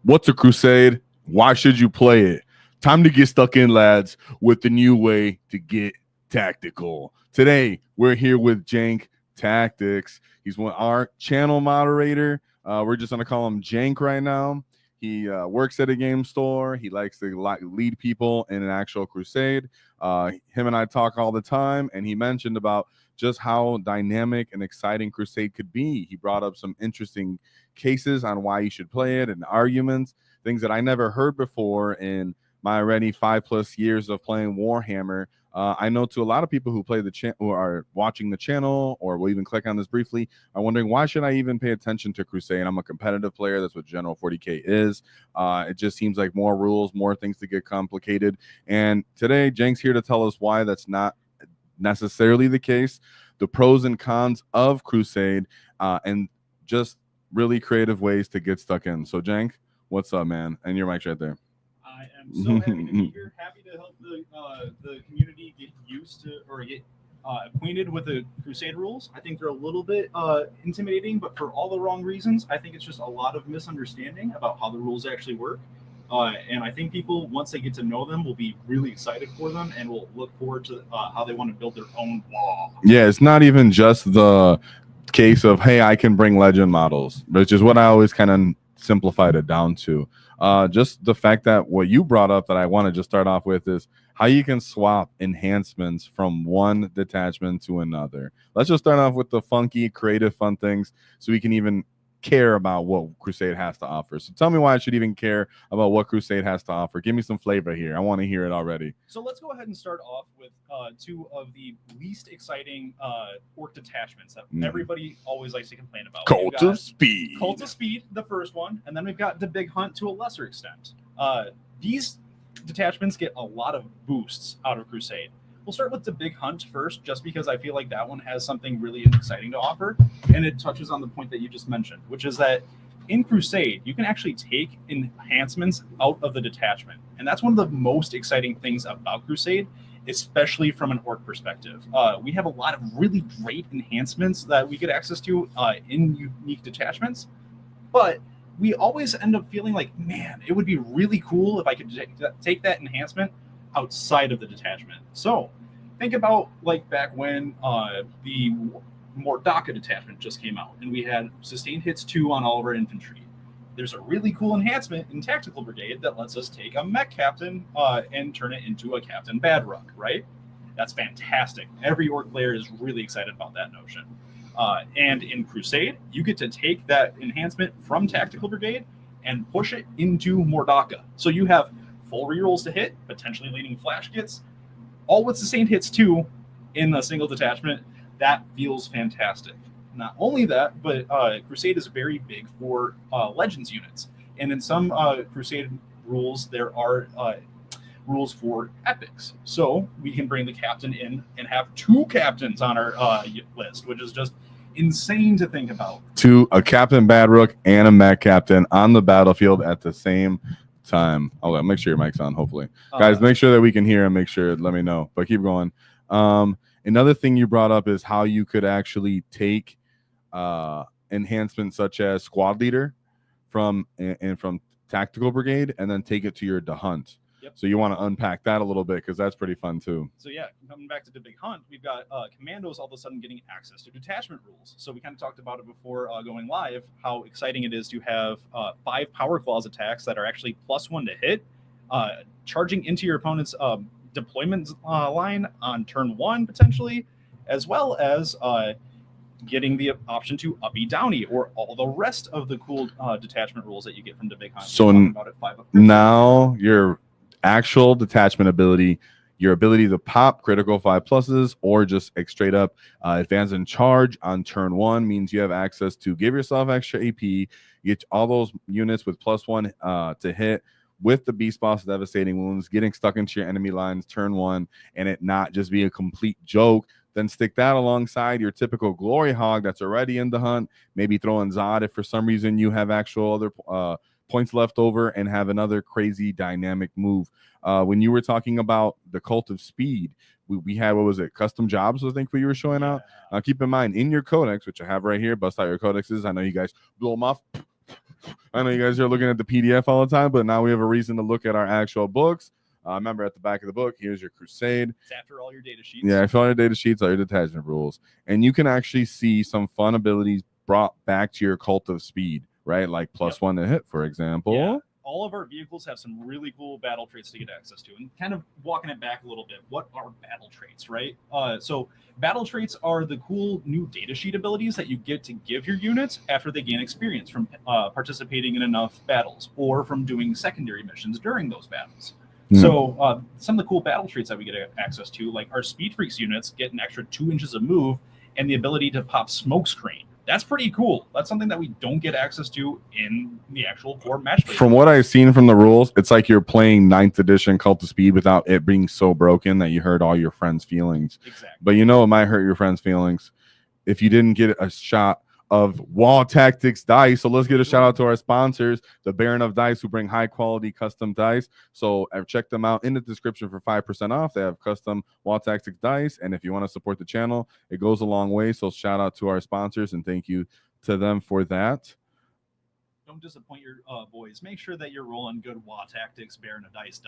What's a Crusade? Why should you play it? Time to get stuck in, lads, with the new way to get tactical. Today, we're here with Jank Tactics. He's our channel moderator. We're just going to call him Jank right now. He works at a game store. He likes to lead people in an actual Crusade. Him and I talk all the time, and he mentioned about just how dynamic and exciting Crusade could be. He brought up some interesting cases on why you should play it and arguments, things that I never heard before in my already 5+ years of playing Warhammer. I know to a lot of people who play the channel, who are watching the channel, or will even click on this briefly, are wondering, why should I even pay attention to Crusade? I'm a competitive player. That's what General 40K is. It just seems like more rules, more things to get complicated. And today, Jank's here to tell us why that's not necessarily the case, the pros and cons of Crusade, and just really creative ways to get stuck in. So, Jank, what's up, man? And your mic's right there. I am so happy to be here. Happy to help the community get used to or get acquainted with the Crusade rules. I think they're a little bit intimidating, but for all the wrong reasons. I think it's just a lot of misunderstanding about how the rules actually work. And I think people, once they get to know them, will be really excited for them and will look forward to how they want to build their own wall. Yeah, it's not even just the case of, hey, I can bring legend models, which is what I always kind of simplified it down to. Just the fact that what you brought up that I want to just start off with is how you can swap enhancements from one detachment to another. Let's just start off with the funky, creative, fun things so we can even care about what Crusade has to offer. So tell me why I should even care about what Crusade has to offer. Give me some flavor here. I want to hear it already. So let's go ahead and start off with two of the least exciting orc detachments that everybody always likes to complain about. Cult of Speed. Cult of Speed, the first one, and then we've got the Big Hunt to a lesser extent. These detachments get a lot of boosts out of Crusade. We'll start with the Big Hunt first, just because I feel like that one has something really exciting to offer, and it touches on the point that you just mentioned, which is that in Crusade, you can actually take enhancements out of the detachment, and that's one of the most exciting things about Crusade, especially from an orc perspective. We have a lot of really great enhancements that we get access to in unique detachments, but we always end up feeling like, man, it would be really cool if I could take that enhancement outside of the detachment. So think about like back when the Mordaka detachment just came out and we had sustained hits 2 on all of our infantry. There's a really cool enhancement in Tactical Brigade that lets us take a mech captain and turn it into a Captain Badruck, right? That's fantastic. Every orc player is really excited about that notion. And in Crusade, you get to take that enhancement from Tactical Brigade and push it into Mordaka. So you have full rerolls to hit, potentially leading flash kits, all with sustained hits 2 in a single detachment. That feels fantastic. Not only that, but Crusade is very big for Legends units. And in some Crusade rules, there are rules for epics. So we can bring the captain in and have 2 captains on our list, which is just insane to think about. A Captain Badrook and a mech captain on the battlefield at the same time. Okay, make sure your mic's on, hopefully. Guys, make sure that we can hear and make sure, let me know. But keep going. Another thing you brought up is how you could actually take enhancements such as Squad Leader from Tactical Brigade and then take it to your Hunt. Yep. So you want to unpack that a little bit because that's pretty fun too. So yeah, coming back to the Big Hunt, we've got commandos all of a sudden getting access to detachment rules. So we kind of talked about it before going live, how exciting it is to have 5 Power Claws attacks that are actually +1 to hit, charging into your opponent's deployment line on turn 1 potentially, as well as getting the option to uppy downy or all the rest of the cool detachment rules that you get from the Big Hunt. So now your actual detachment ability, your ability to pop critical 5+s or just straight up advance and charge on turn 1 means you have access to give yourself extra AP, get all those units with +1 to hit with the Beast Boss Devastating Wounds, getting stuck into your enemy lines turn 1, and it not just be a complete joke. Then stick that alongside your typical Glory Hog that's already in the hunt, maybe throw in Zod if for some reason you have actual other points left over and have another crazy dynamic move. When you were talking about the Cult of Speed, we had, what was it, custom jobs, I think, what you were showing out. Keep in mind, in your codex, which I have right here, bust out your codexes. I know you guys blow them off. I know you guys are looking at the PDF all the time, but now we have a reason to look at our actual books. Remember, at the back of the book, here's your Crusade. It's after all your data sheets. Yeah, after all your data sheets, all your detachment rules. And you can actually see some fun abilities brought back to your Cult of Speed, right? Like +1 to hit, for example. Yeah. All of our vehicles have some really cool battle traits to get access to. And kind of walking it back a little bit, what are battle traits, right? So battle traits are the cool new datasheet abilities that you get to give your units after they gain experience from participating in enough battles or from doing secondary missions during those battles. So some of the cool battle traits that we get access to, like our Speed Freaks units get an extra 2 inches of move and the ability to pop smoke screen. That's pretty cool. That's something that we don't get access to in the actual core match. From what I've seen from the rules, it's like you're playing 9th edition Cult of Speed without it being so broken that you hurt all your friends' feelings. Exactly. But you know it might hurt your friends' feelings if you didn't get a shot of Wall Tactics dice. So let's get a shout out to our sponsors, the Baron of Dice, who bring high quality custom dice. So I've checked them out in the description for 5% off. They have custom Wall Tactics dice, and if you want to support the channel, it goes a long way. So shout out to our sponsors and thank you to them for that. Don't disappoint your boys. Make sure that you're rolling good Wall Tactics Baron of Dice.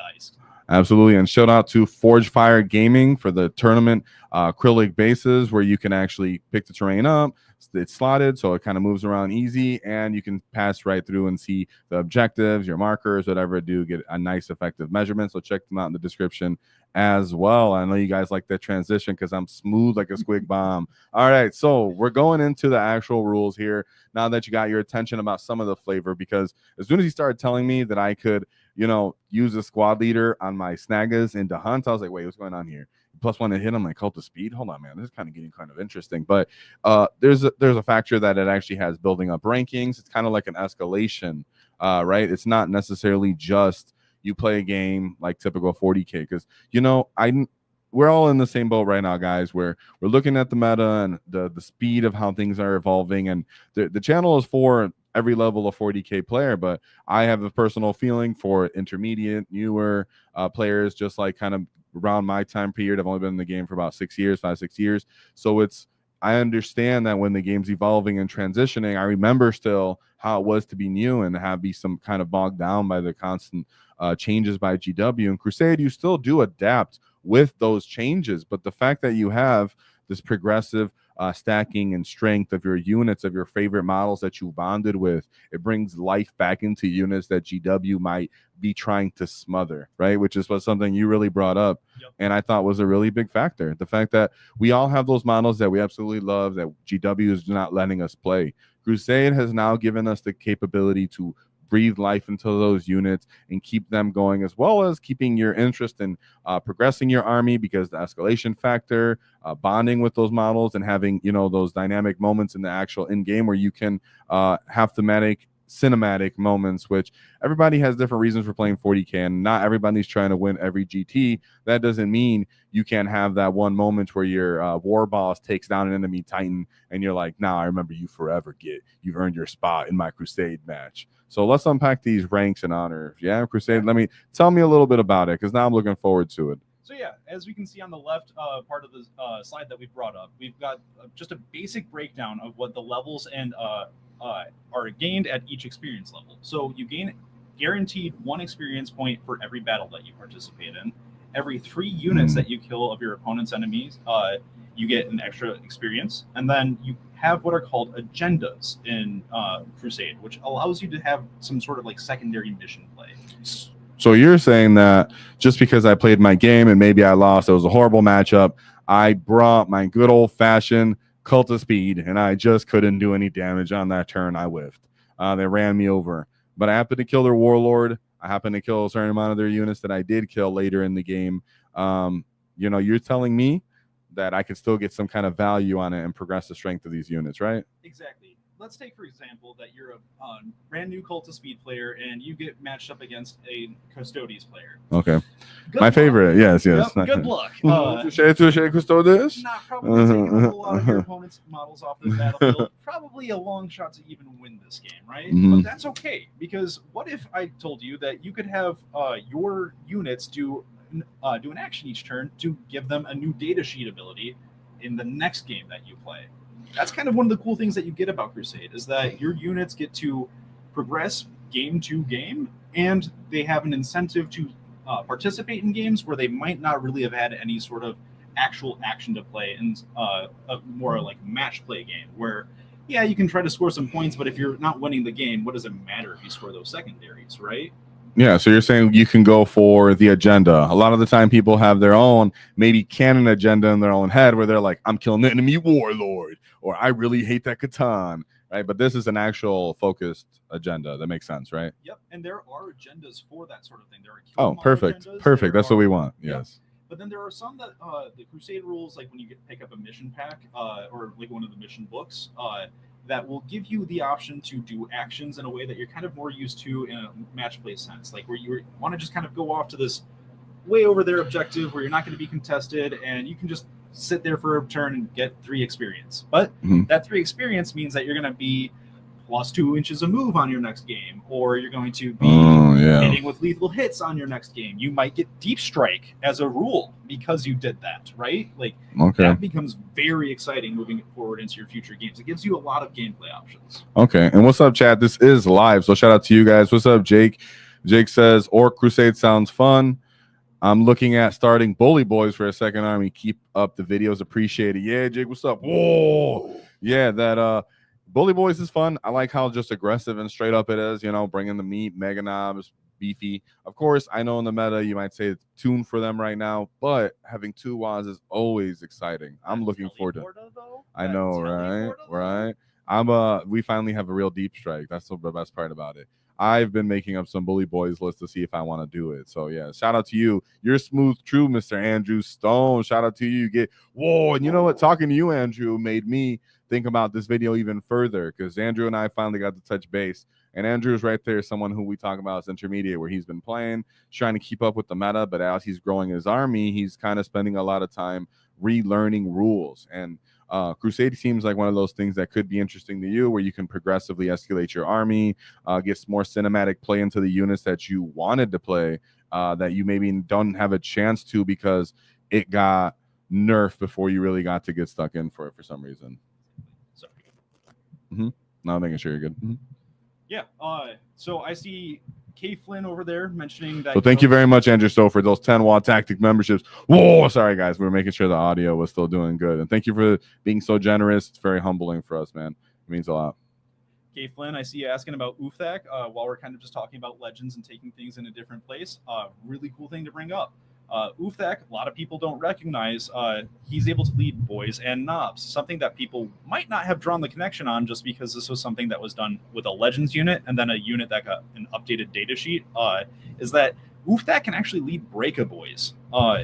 Absolutely. And shout out to Forge Fire Gaming for the tournament acrylic bases where you can actually pick the terrain up. It's slotted, so it kind of moves around easy, and you can pass right through and see the objectives, your markers, whatever, do get a nice effective measurement. So check them out in the description as well. I know you guys like that transition because I'm smooth like a squig bomb. All right, so we're going into the actual rules here now that you got your attention about some of the flavor, because as soon as he started telling me that I could, you know, use a squad leader on my snaggas into hunt, I was like, wait, what's going on here? +1 to hit him, like Cult of Speed. Hold on, man, this is kind of getting kind of interesting. But there's a factor that it actually has building up rankings. It's kind of like an escalation, right? It's not necessarily just you play a game like typical 40K, because you know we're all in the same boat right now, guys, where we're looking at the meta and the speed of how things are evolving, and the channel is for every level of 40K player, but I have a personal feeling for intermediate, newer players, just like kind of around my time period. I've only been in the game for about 6 years, 5-6 years. So I understand that when the game's evolving and transitioning, I remember still how it was to be new and be some kind of bogged down by the constant changes by GW. And Crusade, you still do adapt with those changes, but the fact that you have this progressive stacking and strength of your units, of your favorite models that you bonded with, it brings life back into units that GW might be trying to smother, right? Which is something you really brought up. Yep. And I thought was a really big factor. The fact that we all have those models that we absolutely love that GW is not letting us play. Crusade has now given us the capability to breathe life into those units and keep them going, as well as keeping your interest in progressing your army, because the escalation factor, bonding with those models, and having, you know, those dynamic moments in the actual in-game where you can have thematic cinematic moments, which everybody has different reasons for playing 40K, and not everybody's trying to win every GT. That doesn't mean you can't have that one moment where your war boss takes down an enemy Titan and you're like, nah, I remember you forever, you've earned your spot in my Crusade match. So let's unpack these ranks and honors. Yeah, Crusade, tell me a little bit about it, because now I'm looking forward to it. So yeah, as we can see on the left part of the slide that we brought up, we've got just a basic breakdown of what the levels and are gained at each experience level. So you gain guaranteed 1 experience point for every battle that you participate in. Every 3 units that you kill of your opponent's enemies, you get an extra experience. And then you have what are called agendas in Crusade, which allows you to have some sort of like secondary mission play. So you're saying that just because I played my game and maybe I lost, it was a horrible matchup, I brought my good old-fashioned Cult of Speed and I just couldn't do any damage on that turn. I whiffed. They ran me over. But I happened to kill their warlord. I happened to kill a certain amount of their units that I did kill later in the game. You know, you're telling me that I could still get some kind of value on it and progress the strength of these units, right? Exactly. Let's take, for example, that you're a brand new Cult of Speed player and you get matched up against a Custodes player. Okay. Good My luck. favorite. Yes. Yep, good luck. Touché, Custodes? Not probably taking a lot of your opponent's models off the battlefield. Probably a long shot to even win this game, right? But that's okay, because what if I told you that you could have your units do an action each turn to give them a new data sheet ability in the next game that you play? That's kind of one of the cool things that you get about Crusade, is that your units get to progress game to game, and they have an incentive to participate in games where they might not really have had any sort of actual action to play in a more like match play game where, yeah, you can try to score some points, but if you're not winning the game, what does it matter if you score those secondaries, right? Yeah, so you're saying you can go for the agenda. A lot of the time people have their own maybe canon agenda in their own head where they're like, I'm killing the enemy warlord, or I really hate that Catan, right? But this is an actual focused agenda. That makes sense, right? Yep, and there are agendas for that sort of thing. There are perfect. Perfect. That's what we want. Yes. But then there are some that the Crusade rules, like when you pick up a mission pack or like one of the mission books, that will give you the option to do actions in a way that you're kind of more used to in a match play sense, like where you want to just kind of go off to this way over there objective where you're not going to be contested and you can just sit there for a turn and get 3 experience. But that 3 experience means that you're going to be plus 2 inches of move on your next game, or you're going to be hitting with lethal hits on your next game. You might get deep strike as a rule because you did that, right? Like that becomes very exciting moving forward into your future games. It gives you a lot of gameplay options. Okay, and what's up, chat? This is live, so shout out to you guys. What's up, Jake? Jake says, Orc Crusade sounds fun. I'm looking at starting Bully Boys for a second army. Keep up the videos. Appreciate it. Yeah, Jake, what's up? Whoa. Yeah, that Bully Boys is fun. I like how just aggressive and straight up it is, you know, bringing the meat, mega knobs, beefy. Of course, I know in the meta you might say it's tuned for them right now, but having 2 WAs is always exciting. I'm looking forward to it. I know, right? We finally have a real deep strike. That's the best part about it. I've been making up some Bully Boys lists to see if I want to do it. So yeah, shout out to you. You're smooth, true, Mr. Andrew Stone. Shout out to you. And you know what? Talking to you, Andrew, made me think about this video even further because Andrew and I finally got to touch base. And Andrew's right there, someone who we talk about as intermediate, where he's been playing, trying to keep up with the meta. But as he's growing his army, he's kind of spending a lot of time relearning rules. And Crusade seems like one of those things that could be interesting to you, where you can progressively escalate your army, get more cinematic play into the units that you wanted to play, that you maybe don't have a chance to because it got nerfed before you really got to get stuck in for it for some reason. Sorry. No, I'm making sure you're good. Yeah. So I see K Flynn over there mentioning that. So thank you very much, Andrew Stowe, for those 10 watt tactic memberships. Whoa, sorry guys, we were making sure the audio was still doing good, and thank you for being so generous. It's very humbling for us, man. It means a lot. K Flynn, I see you asking about Uthak while we're kind of just talking about legends and taking things in a different place. Really cool thing to bring up. Uthak, a lot of people don't recognize, he's able to lead boys and knobs, something that people might not have drawn the connection on just because this was something that was done with a legends unit and then a unit that got an updated data sheet, is that Uthak can actually lead Breaka Boys.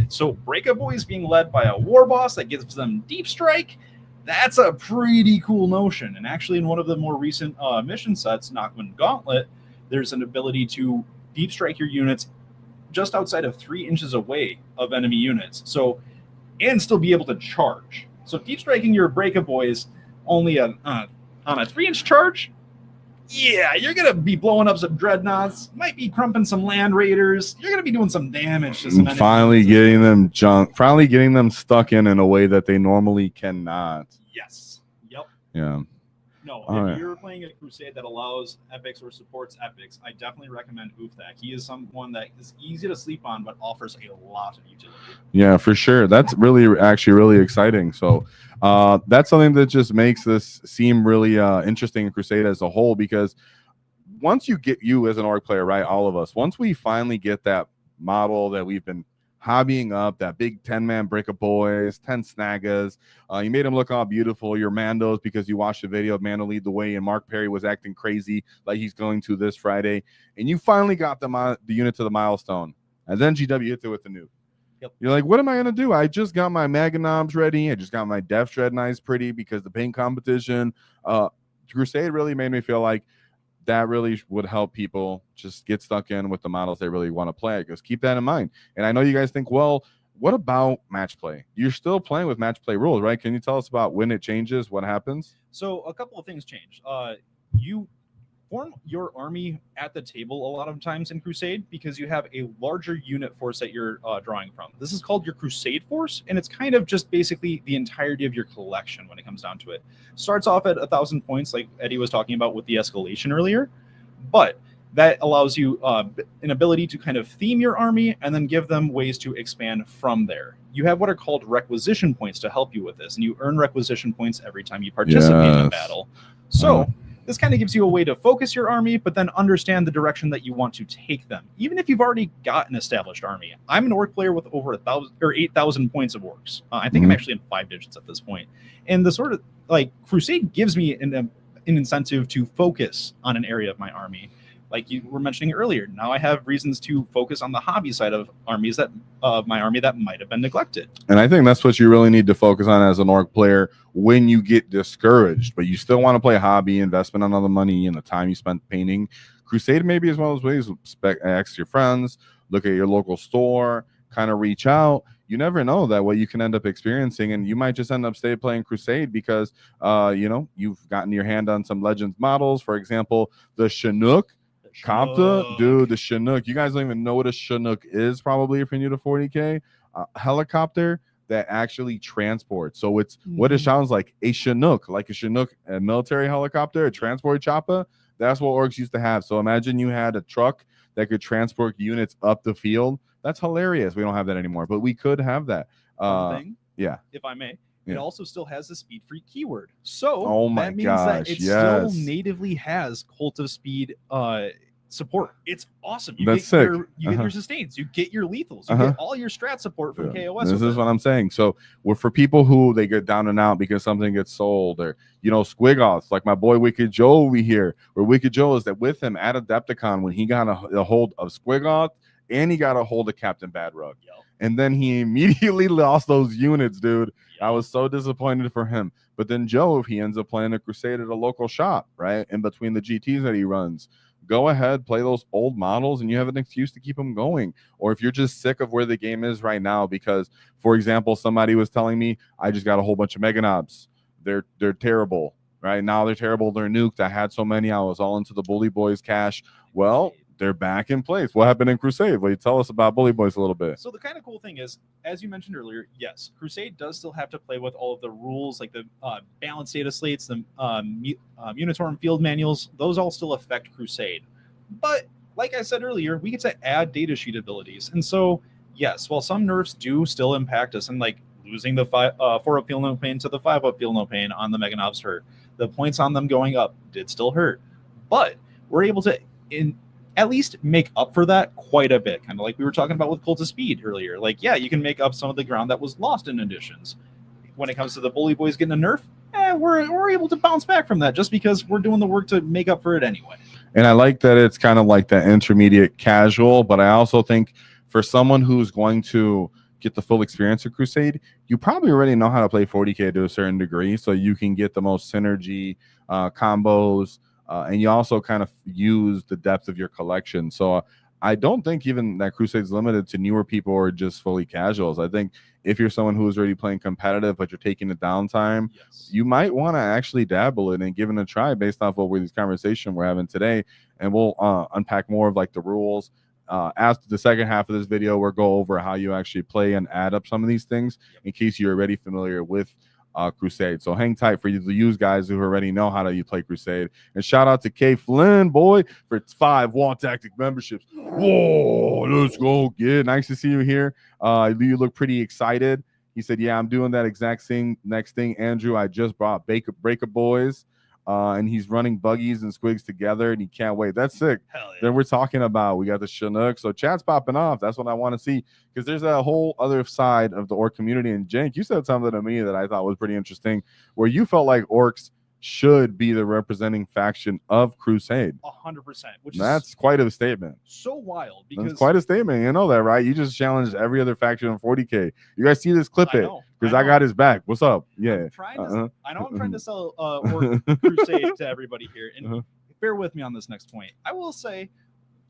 So Breaka Boys being led by a war boss that gives them deep strike, that's a pretty cool notion. And actually in one of the more recent mission sets, Nachman Gauntlet, there's an ability to deep strike your units just outside of 3 inches away of enemy units. So, and still be able to charge. So deep striking your Breaka Boys only on a 3-inch charge. Yeah, you're gonna be blowing up some dreadnoughts. Might be crumping some land raiders. You're gonna be doing some damage to some enemies. Finally getting them finally getting them stuck in a way that they normally cannot. Yes. Yep. Yeah. No, if you're playing a Crusade that allows epics or supports epics, I definitely recommend Uthak. He is someone that is easy to sleep on, but offers a lot of utility. Yeah, for sure. That's actually really exciting. So that's something that just makes this seem really interesting in Crusade as a whole, because once you get as an org player, right, all of us, once we finally get that model that we've been hobbying up, that big 10-man Breaka Boys, 10 Snaggas. You made them look all beautiful. Your Mandos, because you watched the video of Mando lead the way, and Mark Perry was acting crazy like he's going to this Friday. And you finally got the unit to the milestone. And then GW hit it with the nuke. Yep. You're like, what am I going to do? I just got my Maganobs ready. I just got my Death Dread Knights pretty because the paint competition. Crusade really made me feel like that really would help people just get stuck in with the models they really want to play. Because keep that in mind. And I know you guys think, well, what about match play? You're still playing with match play rules, right? Can you tell us about when it changes, what happens? So a couple of things change. You form your army at the table a lot of times in Crusade because you have a larger unit force that you're drawing from. This is called your Crusade force, and it's kind of just basically the entirety of your collection when it comes down to it. Starts off at 1,000 points, like Eddie was talking about with the escalation earlier, But that allows you an ability to kind of theme your army and then give them ways to expand from there. You have what are called requisition points to help you with this, and you earn requisition points every time you participate in battle. So this kind of gives you a way to focus your army, but then understand the direction that you want to take them, even if you've already got an established army. I'm an orc player with over 1,000 or 8,000 points of orcs. I think I'm actually in 5 digits at this point. And the sort of like Crusade gives me an incentive to focus on an area of my army. Like you were mentioning earlier, now I have reasons to focus on the hobby side of armies that my army that might have been neglected. And I think that's what you really need to focus on as an orc player when you get discouraged, but you still want to play hobby, investment on all the money and the time you spent painting. Crusade maybe is one of those ways. Ask your friends, look at your local store, kind of reach out. You never know that what you can end up experiencing, and you might just end up playing Crusade because you've gotten your hand on some Legends models. For example, the Chinook. Compta, dude, the Chinook. You guys don't even know what a Chinook is, probably, if you're new to 40K. Helicopter that actually transports. So it's what it sounds like, a Chinook, a military helicopter, a transport chopper. That's what orcs used to have. So imagine you had a truck that could transport units up the field. That's hilarious. We don't have that anymore, but we could have that. Yeah. If I may. It also still has the speed free keyword. So that means that it still natively has cult of speed support. It's awesome. You That's get sick. You get your sustains, you get your lethals, you get all your strat support from KOS. This is what I'm saying. So for people who they get down and out because something gets sold, or squig-offs, like my boy Wicked Joe over here, where Wicked Joe is that with him at Adepticon when he got a hold of squig-off and he got a hold of Captain Badrug. And then he immediately lost those units, dude. I was so disappointed for him. But then Joe, if he ends up playing a Crusade at a local shop, right, in between the GTs that he runs, go ahead, play those old models, and you have an excuse to keep them going. Or if you're just sick of where the game is right now, because, for example, somebody was telling me, I just got a whole bunch of Mega Knobs. They're terrible. Right now, they're terrible. They're nuked. I had so many. I was all into the Bully Boys cash. Well, they're back in place. What happened in Crusade? Will you tell us about Bully Boys a little bit? So the kind of cool thing is, as you mentioned earlier, yes, Crusade does still have to play with all of the rules, like the balance data slates, the Unitorum field manuals. Those all still affect Crusade. But like I said earlier, we get to add data sheet abilities. And so, yes, while some nerfs do still impact us, and like losing the 4-up feel no pain to the 5-up feel no pain on the Mega Knobs hurt, the points on them going up did still hurt. But we're able to at least make up for that quite a bit, kind of like we were talking about with Cult of Speed earlier. Like, yeah, you can make up some of the ground that was lost in additions. When it comes to the Bully Boys getting a nerf, we're able to bounce back from that just because we're doing the work to make up for it anyway. And I like that it's kind of like that intermediate casual, but I also think for someone who's going to get the full experience of Crusade, you probably already know how to play 40K to a certain degree, so you can get the most synergy combos, and you also kind of use the depth of your collection. So I don't think even that Crusade's limited to newer people or just fully casuals. I think if you're someone who's already playing competitive, but you're taking the downtime, you might want to actually dabble in and give it a try based off of this conversation we're having today. And we'll unpack more of like the rules. After the second half of this video, we'll go over how you actually play and add up some of these things in case you're already familiar with Crusade. So hang tight for you guys who already know how to play Crusade. And shout out to K Flynn, boy, for 5 Wall Tactic memberships. Whoa, let's go. Yeah, nice to see you here. You look pretty excited. He said, yeah, I'm doing that exact same next thing. Andrew, I just brought Breaker Boys. And he's running buggies and squigs together, and he can't wait. That's sick. Hell yeah. Then we're talking about, we got the Chinook. So chat's popping off. That's what I want to see, because there's a whole other side of the orc community. And Jank, you said something to me that I thought was pretty interesting, where you felt like orcs should be the representing faction of Crusade. 100%. That's quite a statement. So wild. Because that's quite a statement. You know that, right? You just challenged every other faction in 40K. You guys see this? Clip it. Because I got his back. What's up? Yeah. I know I'm trying to sell Orc Crusade to everybody here. And bear with me on this next point. I will say,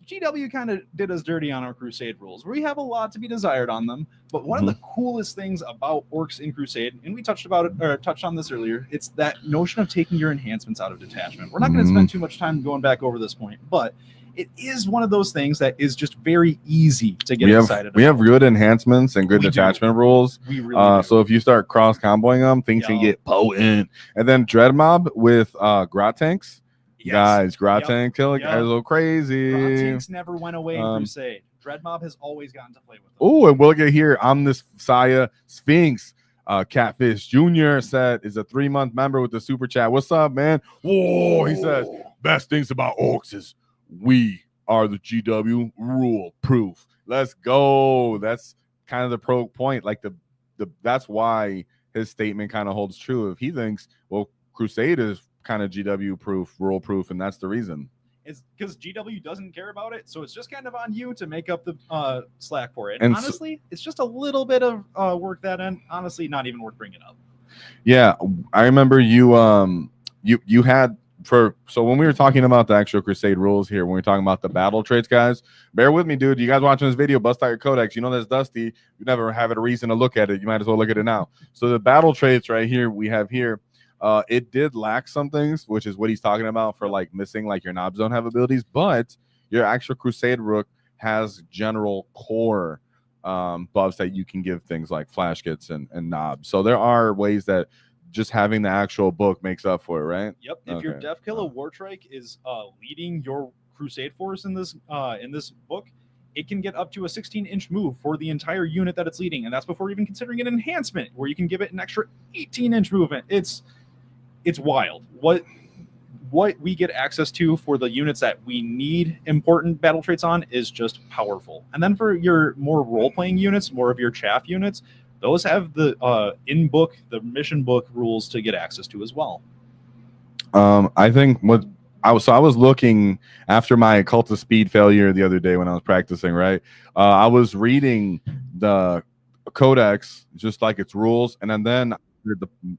GW kind of did us dirty on our Crusade rules. We have a lot to be desired on them, but one of the coolest things about orcs in Crusade, and we touched on this earlier, it's that notion of taking your enhancements out of detachment. We're not going to spend too much time going back over this point, but it is one of those things that is just very easy to get excited about. We have good enhancements and good detachment rules. We really do. So if you start cross comboing them, things can get potent. And then Dread Mob with Grot Tanks. guys. Gratin killer guys go crazy. Tanks never went away in Crusade. Dreadmob has always gotten to play with them. Oh, and we'll get here. I'm this Saya Sphinx. Catfish Jr. said is a 3-month member with the super chat. What's up, man? Whoa, he says best things about ORKS is we are the GW rule proof. Let's go. That's kind of the pro point. Like the that's why his statement kind of holds true. If he thinks, well, Crusade is kind of GW proof, rule proof, and that's the reason. It's because GW doesn't care about it, so it's just kind of on you to make up the slack for it. And honestly, it's just a little bit of work that end. Honestly, not even worth bringing up. Yeah, I remember you had so when we were talking about the actual Crusade rules here, when we were talking about the battle traits, guys, bear with me, dude. You guys watching this video, bust out your codex. You know that's dusty. You never have a reason to look at it. You might as well look at it now. So the battle traits right here we have here. It did lack some things, which is what he's talking about for like missing like your knobs don't have abilities, but your actual Crusade Rook has general core buffs that you can give things like flash kits and knobs. So there are ways that just having the actual book makes up for it, right? Yep. If your Def-Killa Wartrike is leading your Crusade force in this book, it can get up to a 16-inch move for the entire unit that it's leading, and that's before even considering an enhancement where you can give it an extra 18-inch movement. It's wild. What we get access to for the units that we need important battle traits on is just powerful. And then for your more role-playing units, more of your chaff units, those have the in-book, the mission book rules to get access to as well. I think I was looking after my Cultist Speed failure the other day when I was practicing, right? I was reading the codex, just like its rules, and then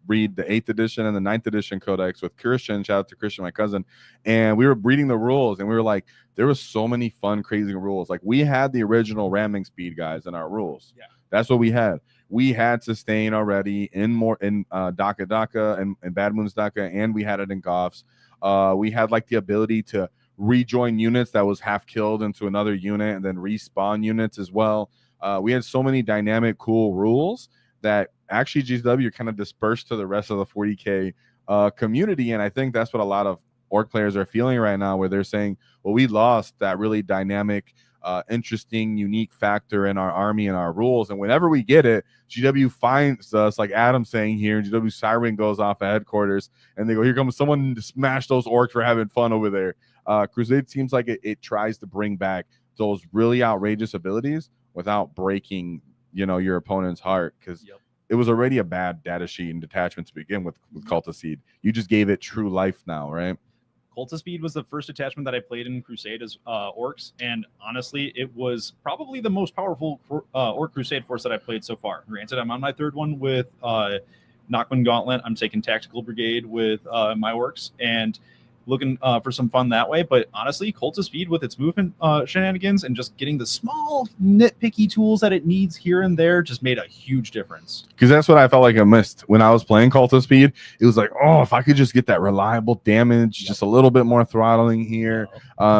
read the 8th edition and the 9th edition codex with Christian. Shout out to Christian, my cousin. And we were reading the rules, and we were like, there was so many fun, crazy rules. Like we had the original ramming speed guys in our rules. Yeah, that's what we had. We had sustain already in Daka Daka and Bad Moon's Daka, and we had it in Goffs. We had like the ability to rejoin units that was half killed into another unit and then respawn units as well. We had so many dynamic, cool rules that actually GW kind of dispersed to the rest of the 40K community. And I think that's what a lot of orc players are feeling right now, where they're saying, well, we lost that really dynamic, interesting, unique factor in our army and our rules. And whenever we get it, GW finds us, like Adam's saying here, GW Siren goes off at headquarters and they go, here comes someone to smash those orcs for having fun over there. Crusade seems like it tries to bring back those really outrageous abilities without breaking your opponent's heart, because it was already a bad data sheet and detachment to begin with Cult of Seed. You just gave it true life now, right? Cult of Speed was the first attachment that I played in Crusade as Orcs, and honestly, it was probably the most powerful Orc Crusade force that I played so far. Granted, I'm on my 3rd one with Knockman Gauntlet. I'm taking Tactical Brigade with my Orcs, and looking for some fun that way. But honestly, Cult of Speed with its movement shenanigans and just getting the small nitpicky tools that it needs here and there just made a huge difference. Because that's what I felt like I missed when I was playing Cult of Speed. It was like, oh, if I could just get that reliable damage, just a little bit more throttling here,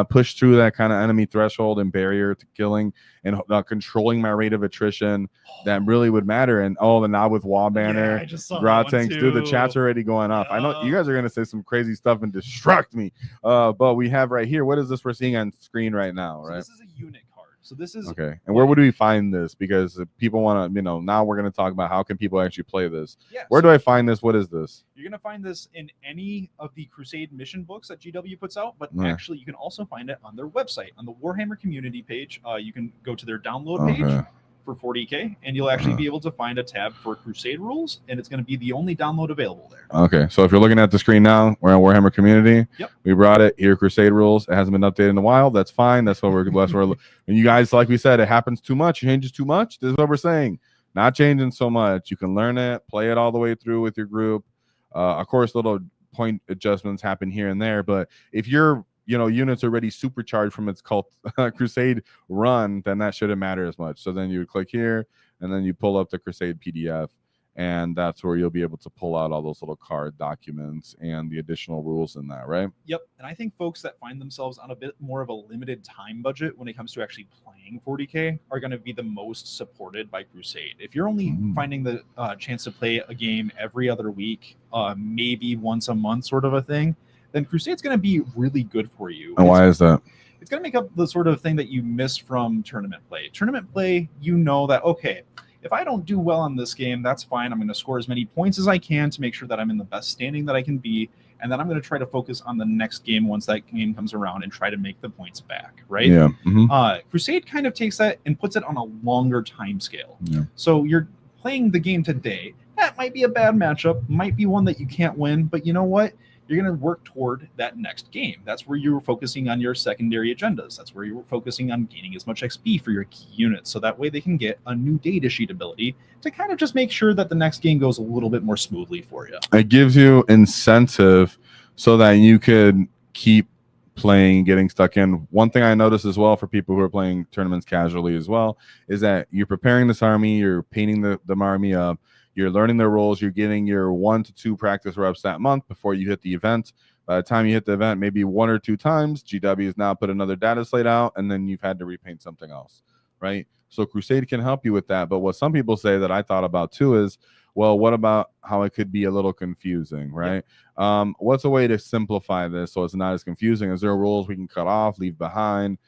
push through that kind of enemy threshold and barrier to killing, and controlling my rate of attrition, that really would matter. And the now with Wall Banner, Gratanks, dude, the chat's already going off. I know you guys are going to say some crazy stuff and distract me, but we have right here, what is this we're seeing on screen right now, right? So this is a unit card. So this is okay. And where would we find this? Because people want to, now we're going to talk about how can people actually play this. Yeah, where do I find this? What is this? You're going to find this in any of the Crusade mission books that GW puts out, but actually you can also find it on their website, on the Warhammer community page. You can go to their download page for 40K, and you'll actually be able to find a tab for Crusade rules, and it's going to be the only download available there. Okay, so if you're looking at the screen now, we're on Warhammer community. Yep. We brought it here, Crusade rules. It hasn't been updated in a while. That's fine. That's what we're and you guys, like we said, it happens too much, it changes too much. This is what we're saying. Not changing so much. You can learn it, play it all the way through with your group. Of course, little point adjustments happen here and there, but if you're units already supercharged from its Cult Crusade run, then that shouldn't matter as much. So then you would click here, and then you pull up the Crusade PDF, and that's where you'll be able to pull out all those little card documents and the additional rules in that, right? Yep. And I think folks that find themselves on a bit more of a limited time budget when it comes to actually playing 40K are going to be the most supported by Crusade. If you're only finding the chance to play a game every other week, maybe once a month sort of a thing, then Crusade's going to be really good for you. And why is that? It's going to make up the sort of thing that you miss from tournament play. Tournament play, you know that, okay, if I don't do well on this game, that's fine. I'm going to score as many points as I can to make sure that I'm in the best standing that I can be. And then I'm going to try to focus on the next game once that game comes around and try to make the points back, right? Yeah. Crusade kind of takes that and puts it on a longer time scale. Yeah. So you're playing the game today. That might be a bad matchup, might be one that you can't win, but you know what? You're going to work toward that next game. That's where you're focusing on your secondary agendas. That's where you're focusing on gaining as much XP for your key units. So that way they can get a new data sheet ability to kind of just make sure that the next game goes a little bit more smoothly for you. It gives you incentive so that you could keep playing, getting stuck in. One thing I noticed as well for people who are playing tournaments casually as well is that you're preparing this army, you're painting the army up, you're learning their roles, you're getting your 1 to 2 practice reps that month before you hit the event. By the time you hit the event, maybe 1 or 2 times, GW has now put another data slate out, and then you've had to repaint something else, right? So Crusade can help you with that. But what some people say that I thought about too is, well, what about how it could be a little confusing, right? Yep. What's a way to simplify this so it's not as confusing? Is there rules we can cut off, leave behind?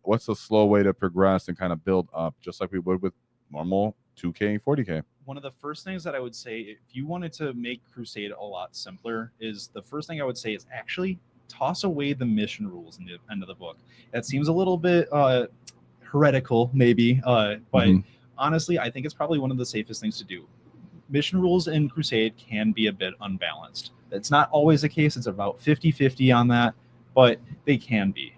What's a slow way to progress and kind of build up, just like we would with normal 2K, 40K? One of the first things that I would say, if you wanted to make Crusade a lot simpler, is the first thing I would say is actually toss away the mission rules in the end of the book. That seems a little bit heretical, maybe, but honestly, I think it's probably one of the safest things to do. Mission rules in Crusade can be a bit unbalanced. It's not always the case. It's about 50-50 on that, but they can be.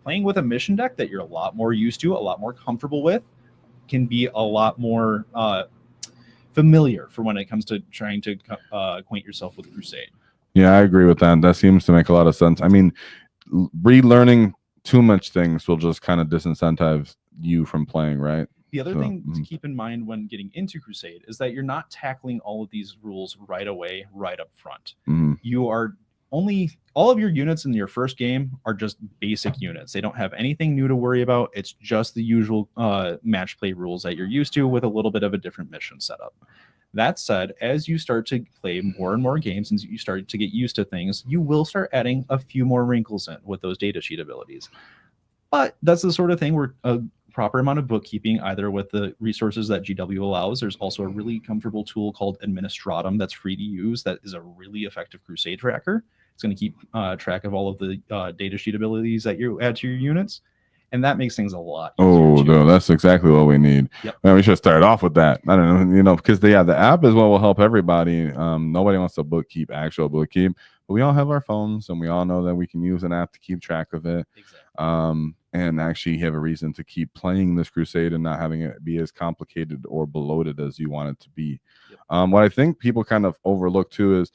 Playing with a mission deck that you're a lot more used to, a lot more comfortable with, can be a lot more familiar for when it comes to trying to acquaint yourself with Crusade. Yeah, I agree with that. That seems to make a lot of sense. I mean, relearning too much things will just kind of disincentivize you from playing, right? The other thing to keep in mind when getting into Crusade is that you're not tackling all of these rules right away, right up front. You are all of your units in your first game are just basic units. They don't have anything new to worry about. It's just the usual match play rules that you're used to with a little bit of a different mission setup. That said, as you start to play more and more games and you start to get used to things, you will start adding a few more wrinkles in with those data sheet abilities. But that's the sort of thing where a proper amount of bookkeeping, either with the resources that GW allows. There's also a really comfortable tool called Administratum that's free to use. That is a really effective Crusade tracker. It's going to keep track of all of the data sheet abilities that you add to your units. And that makes things a lot easier. Oh, no, that's exactly what we need. Yep. Man, we should start off with that. I don't know, because the app is what will help everybody. Nobody wants to actual bookkeep, but we all have our phones, and we all know that we can use an app to keep track of it. Exactly. And actually have a reason to keep playing this Crusade and not having it be as complicated or bloated as you want it to be. Yep. What I think people kind of overlook too is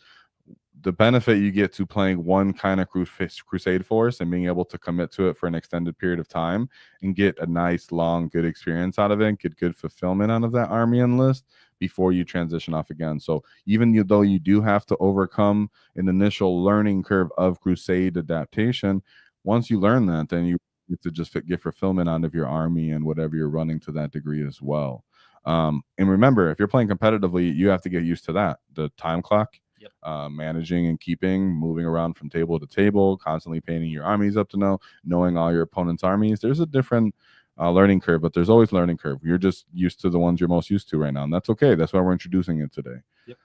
the benefit you get to playing one kind of Crusade force and being able to commit to it for an extended period of time and get a nice, long, good experience out of it, get good fulfillment out of that army and list before you transition off again. So even though you do have to overcome an initial learning curve of Crusade adaptation, once you learn that, then you get to just get fulfillment out of your army and whatever you're running to that degree as well. And remember, if you're playing competitively, you have to get used to that. The time clock. Yep. Managing and keeping, moving around from table to table, constantly painting your armies up to knowing all your opponent's armies. There's a different learning curve, but there's always learning curve. You're just used to the ones you're most used to right now, and that's okay. That's why we're introducing it today. Yep.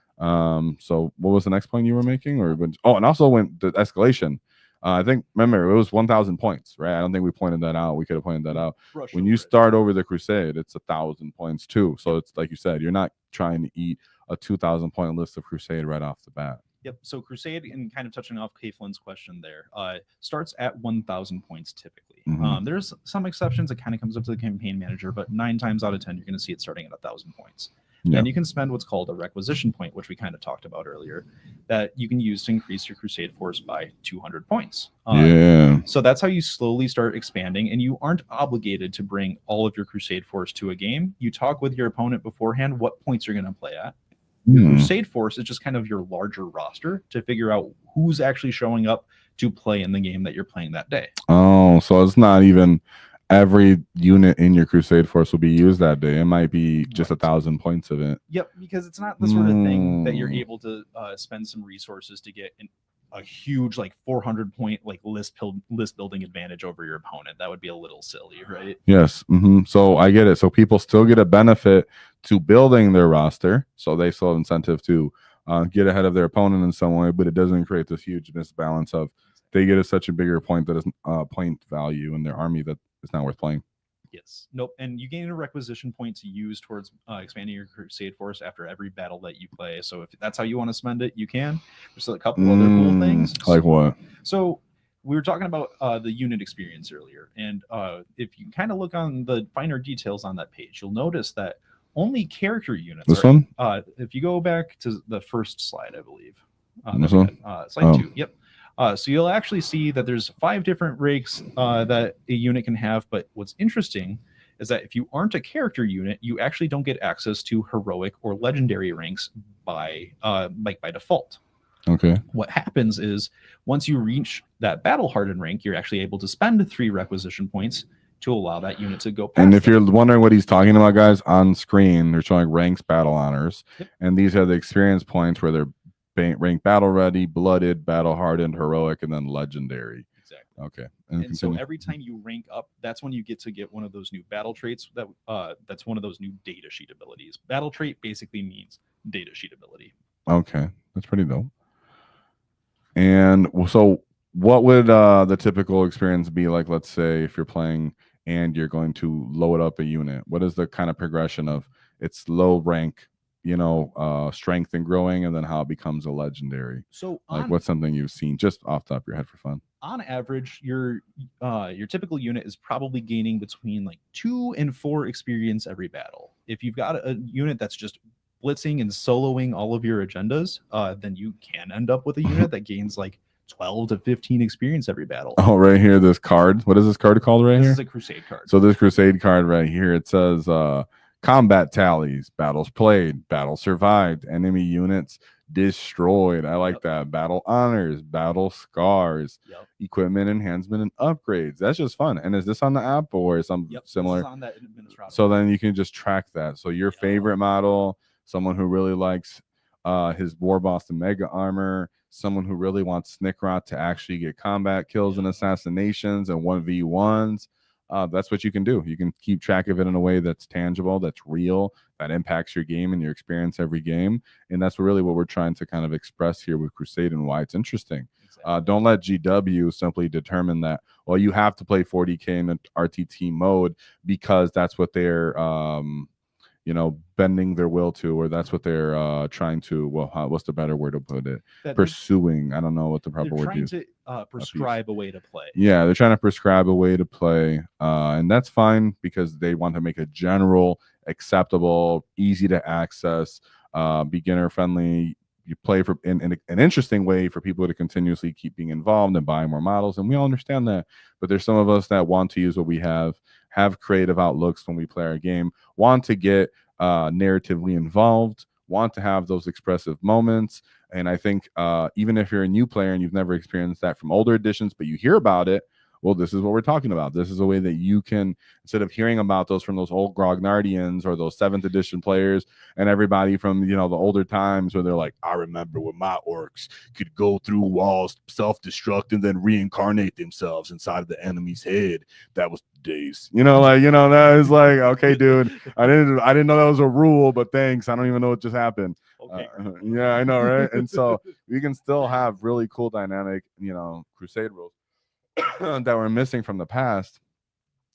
So what was the next point you were making? And also went the escalation. I think, remember, it was 1,000 points, right? I don't think we pointed that out. We could have pointed that out. When you start over the Crusade, it's 1,000 points too. So it's like you said, you're not trying to eat a 2,000 point list of Crusade right off the bat. Yep. So Crusade, and kind of touching off Kayflin's question there, starts at 1,000 points typically. There's some exceptions. It kind of comes up to the campaign manager, but 9 times out of 10, you're going to see it starting at 1,000 points. Yeah. And you can spend what's called a requisition point, which we kind of talked about earlier, that you can use to increase your Crusade force by 200 points. So that's how you slowly start expanding, and you aren't obligated to bring all of your Crusade force to a game. You talk with your opponent beforehand what points you're going to play at. Your Crusade force is just kind of your larger roster to figure out who's actually showing up to play in the game that you're playing that day. Oh, so it's not even every unit in your Crusade force will be used that day. It might be just 1,000 points of it. Yep, because it's not the sort of thing that you're able to spend some resources to get a huge like 400 point like list building advantage over your opponent. That would be a little silly, right? Yes. So I get it. So people still get a benefit to building their roster, so they still have incentive to get ahead of their opponent in some way, but it doesn't create this huge misbalance of they get such a bigger point that is point value in their army that it's not worth playing. Yes. Nope. And you gain a requisition point to use towards expanding your Crusade force after every battle that you play. So if that's how you want to spend it, you can. There's a couple other cool things. Like what? So we were talking about the unit experience earlier. And if you kind of look on the finer details on that page, you'll notice that only character units. This one? If you go back to the first slide, I believe. This one? Slide 2. Yep. So you'll actually see that there's 5 different ranks that a unit can have. But what's interesting is that if you aren't a character unit, you actually don't get access to heroic or legendary ranks by default. Okay. What happens is once you reach that battle hardened rank, you're actually able to spend 3 requisition points to allow that unit to go past. And if you're wondering what he's talking about, guys, on screen, they're showing ranks, battle honors. Yep. And these are the experience points where they're ranked battle ready, blooded, battle hardened, heroic, and then legendary. Exactly. Okay. And so every time you rank up, that's when you get to get one of those new battle traits. That's one of those new data sheet abilities. Battle trait basically means data sheet ability. Okay. That's pretty dope. And so what would the typical experience be like, let's say, if you're playing and you're going to load up a unit? What is the kind of progression of its low rank, strength and growing, and then how it becomes a legendary? So what's something you've seen just off the top of your head for fun? On average, your typical unit is probably gaining between like 2 and 4 experience every battle. If you've got a unit that's just blitzing and soloing all of your agendas, then you can end up with a unit that gains like 12 to 15 experience every battle. Oh, right here, this card. What is this card called right here? This is a Crusade card. So this Crusade card right here, it says combat tallies, battles played, battles survived, enemy units destroyed. I like that. Battle honors, battle scars, equipment enhancement and upgrades. That's just fun. And is this on the app or some similar? This is on that administrator. So then you can just track that. So your favorite model, someone who really likes his War Boss and Mega Armor, someone who really wants Snickrot to actually get combat kills and assassinations and 1v1s. That's what you can do. You can keep track of it in a way that's tangible, that's real, that impacts your game and your experience every game. And that's really what we're trying to kind of express here with Crusade and why it's interesting. Exactly. Don't let GW simply determine that, well, you have to play 40K in an RTT mode because that's what they're bending their will to, or that's what they're trying to, what's the better word to put it? Pursuing. I don't know what the proper word is. They're trying to prescribe a way to play. Yeah, they're trying to prescribe a way to play. And that's fine because they want to make a general, acceptable, easy to access, beginner friendly. You play for in an interesting way for people to continuously keep being involved and buying more models. And we all understand that. But there's some of us that want to use what we have creative outlooks when we play our game, want to get narratively involved, want to have those expressive moments. And I think even if you're a new player and you've never experienced that from older editions, but you hear about it, well, this is what we're talking about. This is a way that you can, instead of hearing about those from those old Grognardians or those 7th edition players and everybody from, the older times where they're like, I remember when my orcs could go through walls, self-destruct, and then reincarnate themselves inside of the enemy's head. That was days. That is like, okay, dude, I didn't know that was a rule, but thanks. I don't even know what just happened. Okay. Yeah, I know, right? And so we can still have really cool dynamic, Crusade rules that we're missing from the past.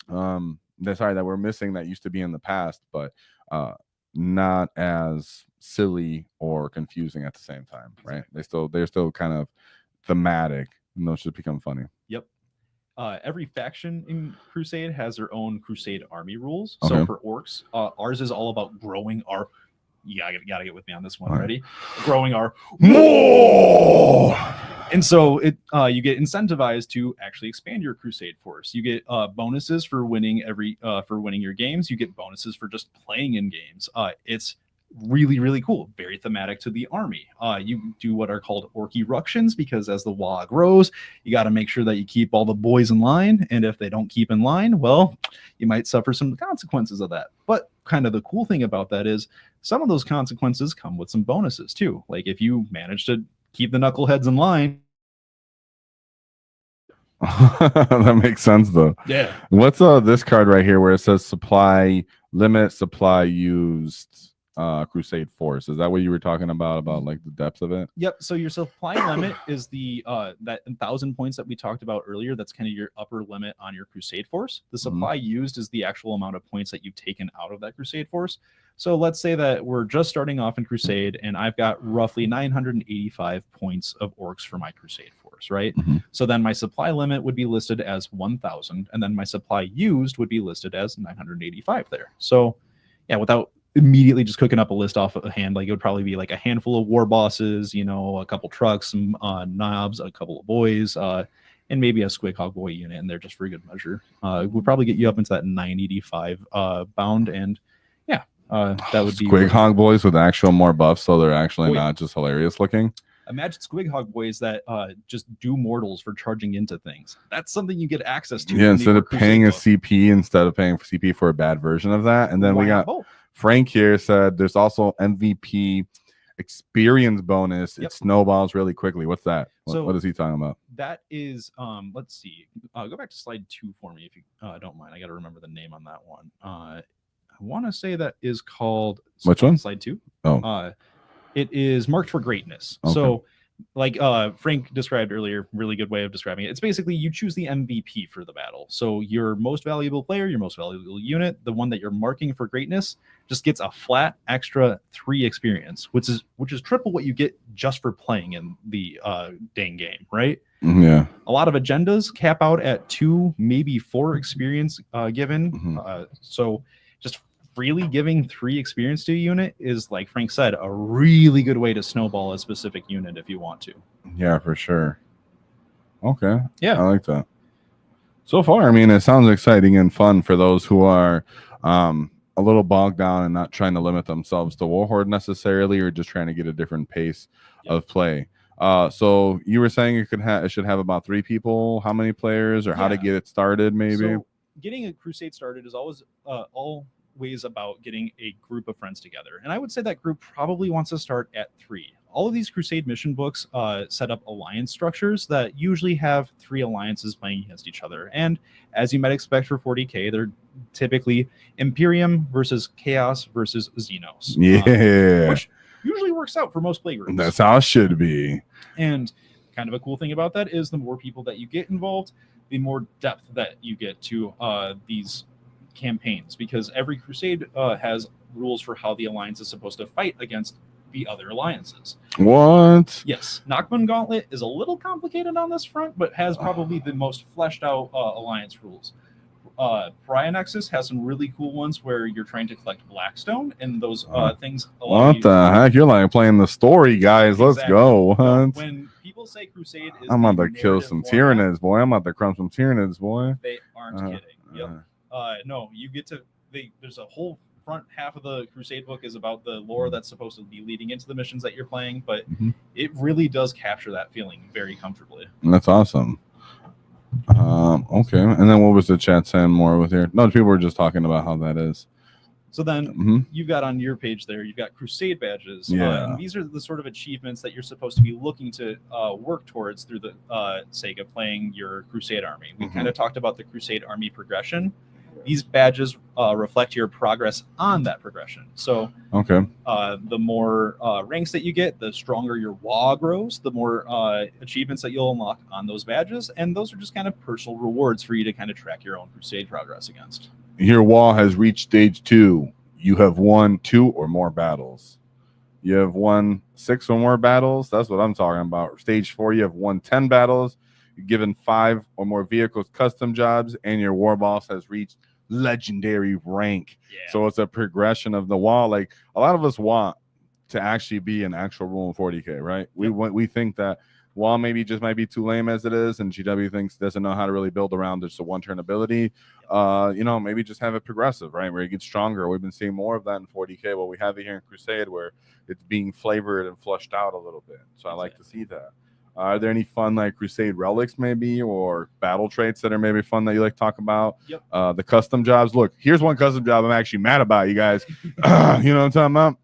That we're missing that used to be in the past, but not as silly or confusing at the same time, right? They're still kind of thematic, and those should become funny. Yep. Every faction in Crusade has their own Crusade army rules. Okay. So for orcs, ours is all about growing our. Yeah, I gotta get with me on this one. All Ready? Right. Growing our more. And so you get incentivized to actually expand your Crusade force. You get bonuses for winning your games. You get bonuses for just playing in games. It's really, really cool. Very thematic to the army. You do what are called orc eruptions because as the Waaagh grows, you got to make sure that you keep all the boys in line. And if they don't keep in line, well, you might suffer some consequences of that. But kind of the cool thing about that is some of those consequences come with some bonuses too. Like if you manage to keep the knuckleheads in line, That makes sense though. Yeah. What's this card right here where it says supply limit, supply used, Crusade Force? Is that what you were talking about like the depth of it? Yep. So your supply limit is the that 1,000 points that we talked about earlier. That's kind of your upper limit on your Crusade Force. The supply used is the actual amount of points that you've taken out of that Crusade Force. So let's say that we're just starting off in Crusade, and I've got roughly 985 points of orcs for my Crusade Force, right? So then my supply limit would be listed as 1,000, and then my supply used would be listed as 985 there. So yeah, without immediately just cooking up a list off of a hand, like it would probably be like a handful of war bosses, you know, a couple trucks, some knobs, a couple of boys, and maybe a Squig Hog Boy unit in there just for good measure. Would probably get you up into that 985 bound, and yeah, that would be Squig Hog Boys with actual more buffs, so they're actually not just hilarious looking. Imagine Squig Hog Boys that just do mortals for charging into things. That's something you get access to. Yeah, instead of paying a CP, instead of paying for CP for a bad version of that. And then we got Frank here said there's also MVP experience bonus. It snowballs really quickly. What's that? What is he talking about? That is, let's see. Go back to slide 2 for me if you don't mind. I got to remember the name on that one. I want to say that is called which one? Slide 2. Oh, it is marked for greatness. Okay. So like Frank described earlier, really good way of describing it. It's basically you choose the MVP for the battle. So your most valuable player, your most valuable unit, the one that you're marking for greatness, just gets a flat extra 3 experience, which is triple what you get just for playing in the dang game, right? Yeah. A lot of agendas cap out at 2, maybe 4 experience given. So just freely giving 3 experience to a unit is, like Frank said, a really good way to snowball a specific unit if you want to. Yeah, for sure. Okay. Yeah. I like that. So far, I mean, it sounds exciting and fun for those who are a little bogged down and not trying to limit themselves to Warhorde necessarily, or just trying to get a different pace of play. So you were saying it should have about 3 people. How many players, or how to get it started, maybe? So getting a Crusade started is always ways about getting a group of friends together, and I would say that group probably wants to start at 3. All of these Crusade mission books set up alliance structures that usually have 3 alliances playing against each other, and as you might expect for 40k, they're typically Imperium versus Chaos versus Xenos, which usually works out for most play groups. That's how it should be. And kind of a cool thing about that is the more people that you get involved, the more depth that you get to these campaigns, because every Crusade has rules for how the alliance is supposed to fight against the other alliances. What? Yes. Nachman Gauntlet is a little complicated on this front, but has probably the most fleshed out alliance rules. Pariah Nexus has some really cool ones where you're trying to collect Blackstone, and those things allow what the heck? You're like playing the story, guys. Exactly. Let's go. What? When people say Crusade is I'm about to kill some Tyranids, boy. I'm about to crumb some Tyranids, boy. They aren't kidding. Yep. No, you get to there's a whole front half of the Crusade book is about the lore that's supposed to be leading into the missions that you're playing, but it really does capture that feeling very comfortably. That's awesome. Okay, and then what was the chat saying more with here? No, people were just talking about how that is. So then you've got on your page there, you've got Crusade badges. Yeah. These are the sort of achievements that you're supposed to be looking to work towards through the sake of playing your Crusade army. We kind of talked about the Crusade army progression. These badges reflect your progress on that progression. So the more ranks that you get, the stronger your Waaagh grows, the more achievements that you'll unlock on those badges. And those are just kind of personal rewards for you to kind of track your own Crusade progress against. Your Waaagh has reached stage 2. You have won 2 or more battles. You have won 6 or more battles. That's what I'm talking about. Stage 4, you have won 10 battles. You're given 5 or more vehicles custom jobs, and your war boss has reached legendary rank. So it's a progression of the Waaagh. Like, a lot of us want to actually be an actual rule in 40k, right? We think that Waaagh maybe just might be too lame as it is, and GW thinks doesn't know how to really build around just a 1-turn ability. Maybe just have it progressive, right, where it gets stronger. We've been seeing more of that in 40k. Well, we have it here in Crusade where it's being flavored and flushed out a little bit. So I like to see that. Are there any fun like Crusade relics maybe, or battle traits that are maybe fun that you like to talk about? The custom jobs. Look, here's one custom job I'm actually mad about, you guys. You know what I'm talking about?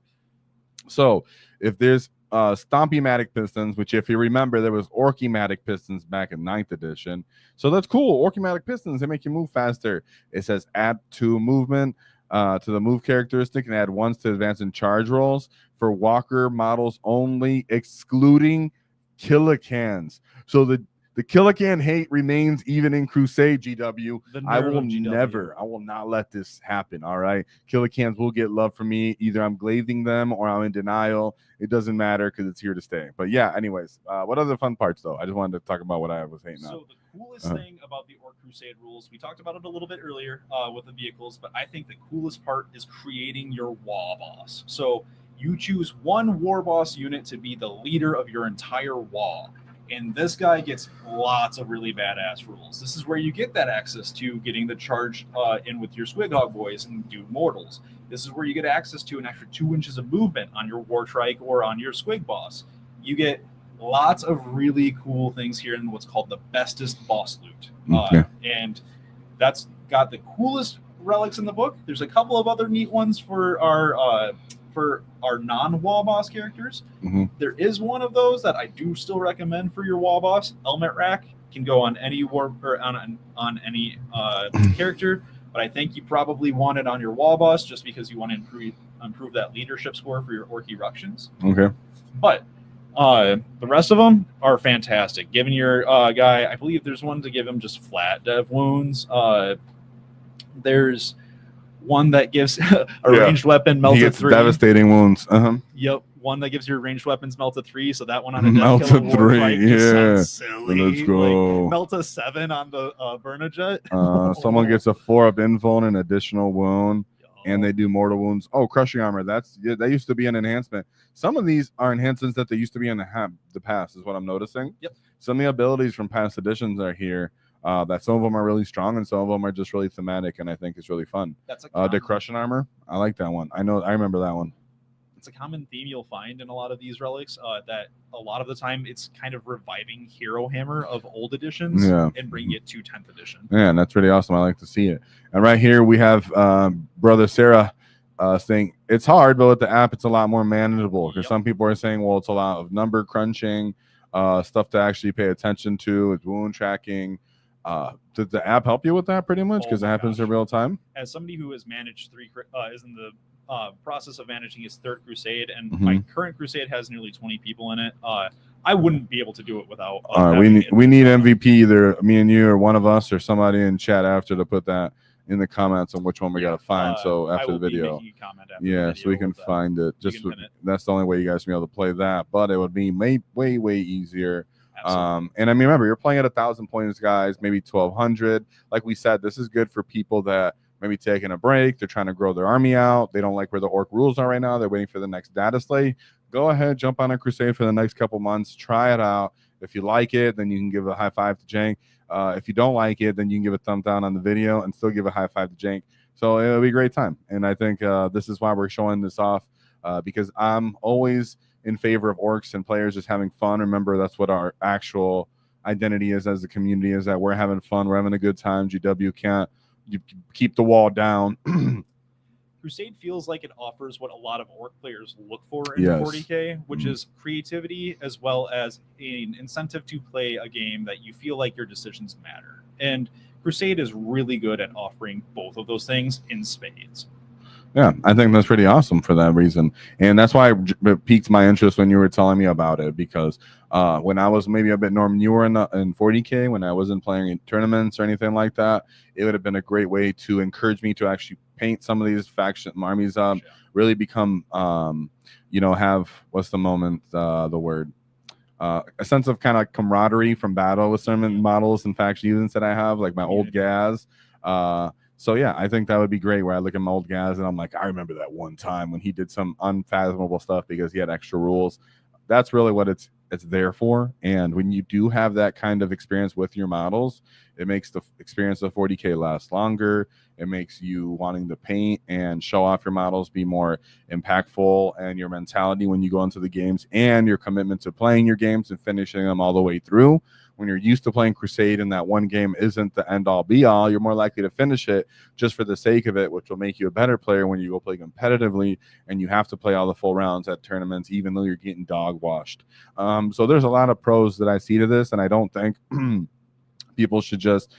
So if there's Stompy-matic pistons, which if you remember, there was Orky-matic pistons back in 9th edition. So that's cool. Orky-matic pistons, they make you move faster. It says add 2 movement to the move characteristic and add 1 to advance and charge rolls for Walker models only, excluding Killicans. So the Killican hate remains even in Crusade, GW. I will not let this happen, all right? Killicans will get love from me. Either I'm glazing them or I'm in denial. It doesn't matter because it's here to stay. But yeah, anyways, what other fun parts, though? I just wanted to talk about what I was hating on. So the coolest thing about the Orc Crusade rules, we talked about it a little bit earlier with the vehicles, but I think the coolest part is creating your Waaagh boss. So you choose one war boss unit to be the leader of your entire Waaagh. And this guy gets lots of really badass rules. This is where you get that access to getting the charge in with your Squighog boys and do mortals. This is where you get access to an extra 2 inches of movement on your War Trike or on your Squig boss. You get lots of really cool things here in what's called the bestest boss loot. And that's got the coolest relics in the book. There's a couple of other neat ones for our non-Waaagh boss characters. There is one of those that I do still recommend for your Waaagh boss. Helmet Rack can go on any war or on any character, but I think you probably want it on your Waaagh boss just because you want to improve that leadership score for your Orc Eruptions. Okay. But the rest of them are fantastic. Giving your guy, I believe there's one to give him just flat dev wounds. There's one that gives a ranged weapon melted 3. Devastating wounds. Yep. One that gives your ranged weapons melted 3. So that one on a melted 3. Yeah. Silly. Let's go. Like, melt a 7 on the Burnajet. Someone gets a 4 up invuln and additional wound, and they do mortal wounds. Oh, crushing armor. That used to be an enhancement. Some of these are enhancements that they used to be in the past, is what I'm noticing. Yep. Some of the abilities from past editions are here. That some of them are really strong and some of them are just really thematic, and I think it's really fun. That's a the crushing armor. I like that one. I remember that one. It's a common theme you'll find in a lot of these relics. That a lot of the time it's kind of reviving Hero Hammer of old editions and bringing it to 10th edition. Yeah, and that's really awesome. I like to see it. And right here we have Brother Sarah saying it's hard, but with the app it's a lot more manageable. Because some people are saying, well, it's a lot of number crunching, stuff to actually pay attention to, with wound tracking. Did the app help you with that pretty much? Because it happens in real time. As somebody who has managed is in the process of managing his 3rd Crusade, and my current Crusade has nearly 20 people in it. I wouldn't be able to do it without. We need MVP, either me and you or one of us or somebody in chat after to put that in the comments on which one we gotta find. So after the video, so we can find it. That's the only way you guys can be able to play that. But it would be way easier. And I mean, remember, you're playing at 1,000 points, guys, maybe 1,200. Like we said, this is good for people that maybe taking a break. They're trying to grow their army out. They don't like where the Orc rules are right now. They're waiting for the next data slate. Go ahead, jump on a Crusade for the next couple months. Try it out. If you like it, then you can give a high five to Jank. If you don't like it, then you can give a thumb down on the video and still give a high five to Jank. So it'll be a great time. And I think this is why we're showing this off, because I'm always in favor of orcs and players just having fun. Remember, that's what our actual identity is as a community, is that we're having fun. We're having a good time. GW can't keep the wall down. Crusade feels like it offers what a lot of orc players look for in 40K, which is creativity as well as an incentive to play a game that you feel like your decisions matter. And Crusade is really good at offering both of those things in spades. Yeah, I think that's pretty awesome for that reason. And that's why it piqued my interest when you were telling me about it, because when I was maybe a bit newer in 40K, when I wasn't playing in tournaments or anything like that, it would have been a great way to encourage me to actually paint some of these faction armies up, really become, have, what's the moment, the word? A sense of kind of camaraderie from battle with certain models and faction units that I have, like my old Gaz. So yeah, I think that would be great, where I look at my old Gaz and I'm like, I remember that one time when he did some unfathomable stuff because he had extra rules. That's really what it's there for. And when you do have that kind of experience with your models, it makes the experience of 40K last longer. It makes you wanting to paint and show off your models be more impactful, and your mentality when you go into the games and your commitment to playing your games and finishing them all the way through when you're used to playing Crusade and that one game isn't the end all be all, you're more likely to finish it just for the sake of it, which will make you a better player when you go play competitively and you have to play all the full rounds at tournaments, even though you're getting dog washed. So there's a lot of pros that I see to this, and I don't think people should just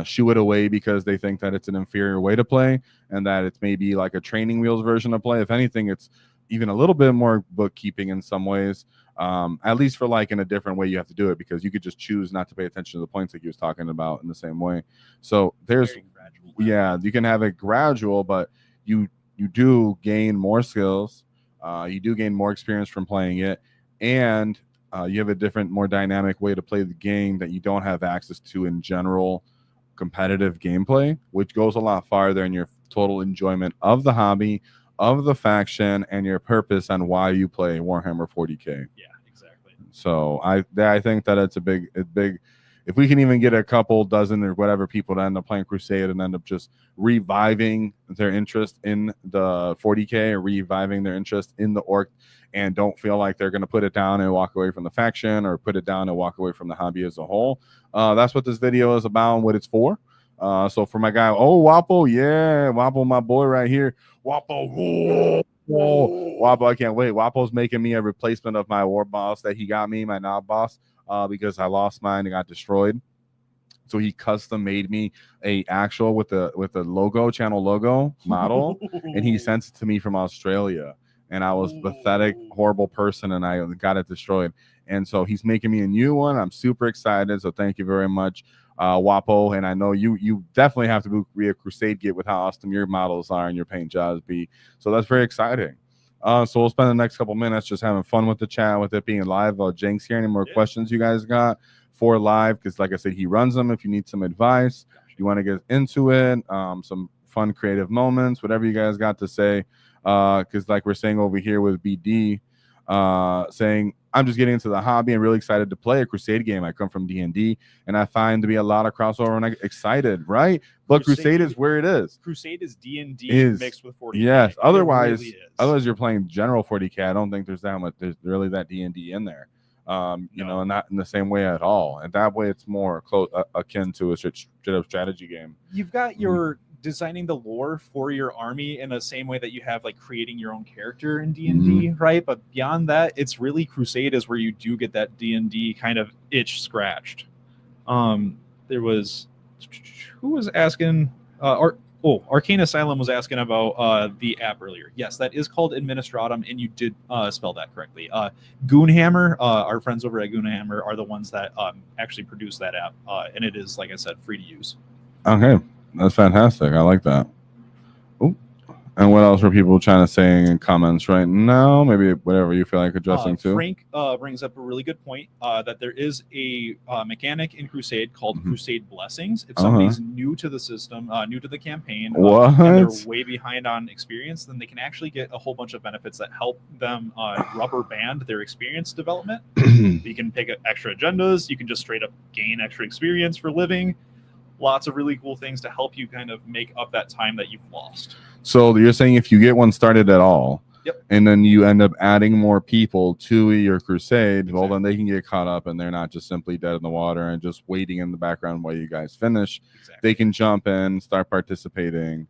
shoo it away because they think that it's an inferior way to play and that it's maybe like a training wheels version of play. If anything, it's even a little bit more bookkeeping in some ways, at least for like in a different way you have to do it, because you could just choose not to pay attention to the points like he was talking about in the same way. So there's, yeah, you can have it gradual, but you do gain more skills. You do gain more experience from playing it, and you have a different, more dynamic way to play the game that you don't have access to in general competitive gameplay, which goes a lot farther in your total enjoyment of the hobby, of the faction, and your purpose on why you play Warhammer 40K. Yeah, exactly. So I think that it's a big. If we can even get a couple dozen or whatever people to end up playing Crusade and end up just reviving their interest in the 40K or reviving their interest in the Orc, and don't feel like they're going to put it down and walk away from the faction, or put it down and walk away from the hobby as a whole. That's what this video is about and what it's for. So for my guy, Wapo, yeah, Wapo, my boy right here. Wapo, Wapo, I can't wait. Wapo's making me a replacement of my war boss that he got me, my knob boss, because I lost mine and got destroyed. So he custom made me a actual with the logo, channel logo model, and he sent it to me from Australia. And I was pathetic, horrible person, and I got it destroyed. And so he's making me a new one. I'm super excited. So thank you very much, Wapo. And I know you definitely have to be a Crusade Git with how awesome your models are and your paint jobs be. So that's very exciting. So we'll spend the next couple minutes just having fun with the chat, with it being live. Jenks here. Any more questions you guys got for live? Because like I said, he runs them. If you need some advice, you want to get into it, some fun creative moments, whatever you guys got to say. Because like we're saying over here with BD, saying, I'm just getting into the hobby and really excited to play a Crusade game. I come from D&D, and I find to be a lot of crossover, and I'm excited, right? But Crusade is where it is. Crusade is D&D mixed with 40K. Yes. Otherwise you're playing general 40K. I don't think there's really that D&D in there. You know, not in the same way at all. And that way it's more close akin to a straight up strategy game. You've got your designing the lore for your army in the same way that you have like creating your own character in D&D, right? But beyond that, it's really Crusade is where you do get that D&D kind of itch scratched. There was, who was asking, Arcane Asylum was asking about the app earlier. Yes, that is called Administratum, and you did spell that correctly. Goonhammer, our friends over at Goonhammer are the ones that actually produce that app, and it is, like I said, free to use. Okay. That's fantastic. I like that. Ooh. And what else were people trying to say in comments right now? Maybe whatever you feel like addressing to. Frank brings up a really good point that there is a mechanic in Crusade called Crusade Blessings. If somebody's new to the system, new to the campaign, and they're way behind on experience, then they can actually get a whole bunch of benefits that help them rubber band their experience development. You can pick extra agendas. You can just straight up gain extra experience for living. Lots of really cool things to help you kind of make up that time that you've lost. So you're saying if you get one started at all, and then you end up adding more people to your Crusade, well, then they can get caught up and they're not just simply dead in the water and just waiting in the background while you guys finish. They can jump in, start participating.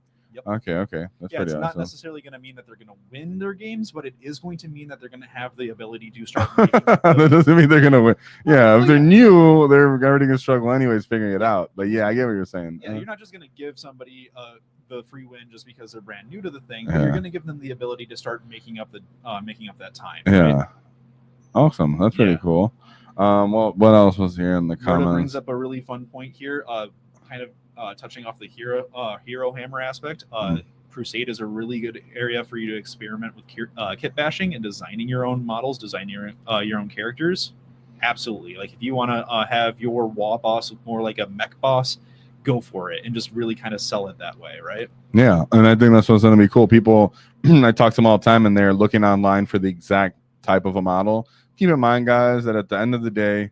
Okay. That's pretty awesome. It's not necessarily going to mean that they're going to win their games, but it is going to mean that they're going to have the ability to start making that doesn't mean they're going to win. If they're new, they're already going to struggle anyways figuring it out. But yeah, I get what you're saying. Yeah, you're not just going to give somebody the free win just because they're brand new to the thing. You're going to give them the ability to start making up that time. Yeah. Right? Awesome. That's pretty cool. Well, what else was here in the comments? That brings up a really fun point here. Kind of touching off the hero hammer aspect. Crusade is a really good area for you to experiment with kit bashing and designing your own models, designing your own characters. Absolutely. Like if you want to have your Waaagh boss look more like a mech boss, go for it and just really kind of sell it that way, right? Yeah, and I think that's what's going to be cool. People, I talk to them all the time, and they're looking online for the exact type of a model. Keep in mind, guys, that at the end of the day,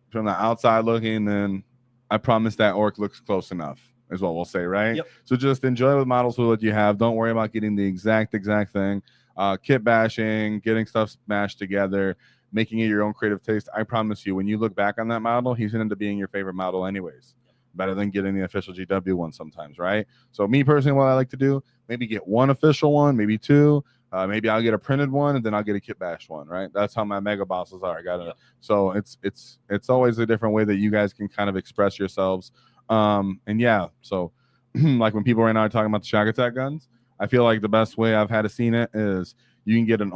from the outside looking, then I promise that orc looks close enough, is what we'll say, right? Yep. So just enjoy the models with what you have. Don't worry about getting the exact thing. Kit bashing, getting stuff smashed together. making it your own creative taste, I promise you, when you look back on that model, he's going to end up being your favorite model anyways. Better than getting the official GW one sometimes, right? So me personally, what I like to do, maybe get one official one, maybe two. Maybe I'll get a printed one, and then I'll get a kit bash one, right? That's how my mega bosses are. So it's always a different way that you guys can kind of express yourselves. And yeah, so like when people right now are talking about the shock attack guns, I feel like the best way I've had to seen it is you can get an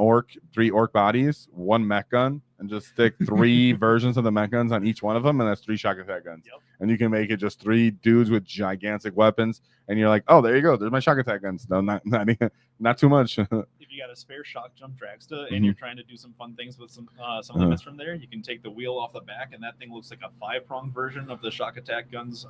three orc bodies, one mech gun, and just stick 3 versions of the mech guns on each one of them, and that's 3 shock attack guns. And you can make it just 3 dudes with gigantic weapons, and you're like, oh, there you go. There's my shock attack guns. No, not too much. If you got a spare shock jump dragsta and you're trying to do some fun things with some limits from there, you can take the wheel off the back, and that thing looks like a 5-pronged version of the shock attack guns